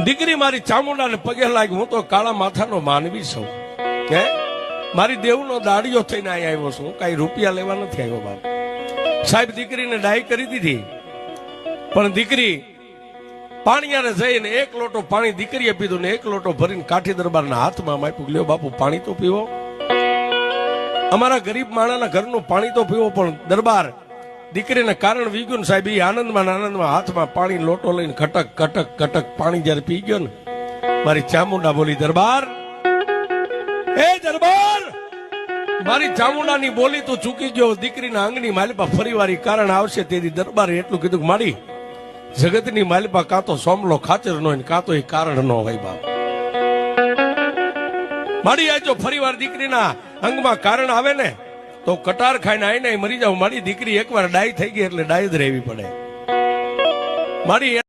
દીકરી મારી ચામુંડાને પગે લાગી, હું તો કાળા માથાનો માનવી છું, હે મારી દેવનો દાડિયો થઈને અહીં આવ્યો છું, હું કઈ રૂપિયા લેવા નથી આવ્યો બાપ સાહેબ. દીકરીને ડાય કરી દીધી, પણ દીકરી પાણીયારે જઈને એક લોટો પાણી દીકરીએ પીધું ને એક લોટો ભરીને કાઠી દરબારના હાથમાં આપ્યું. લ્યો બાપુ પાણી તો પીવો, અમારા ગરીબ માણાના ઘરનું પાણી તો પીવો. પણ દરબાર દીકરીને કારણ વીગ્યું ને સાહેબ, એ આનંદમાં હાથમાં પાણી લોટો લઈને કટક કટક કટક પાણી જયારે પી ગયો ને, મારી ચામુંડા બોલી, દરબાર એ દરબાર, મારી ચામુંડાની બોલી તો ચૂકી ગયો. દીકરીના આંગણી માલિપા ફરી વાર કારણ આવશે તેથી દરબારે એટલું કીધું કે મારી જગતની માલિપા કાં તો સોમલો ખાચર નો કાં તો એ કારણ નો હોય બાપ. મારી આ જો ફરી વાર દીકરીના અંગમાં કારણ આવે ને તો કટાર ખાઈને આઈને મરી જાવ. મારી દીકરી એકવાર ડાય થઈ ગઈ એટલે ડાય જ રહેવી પડે મારી.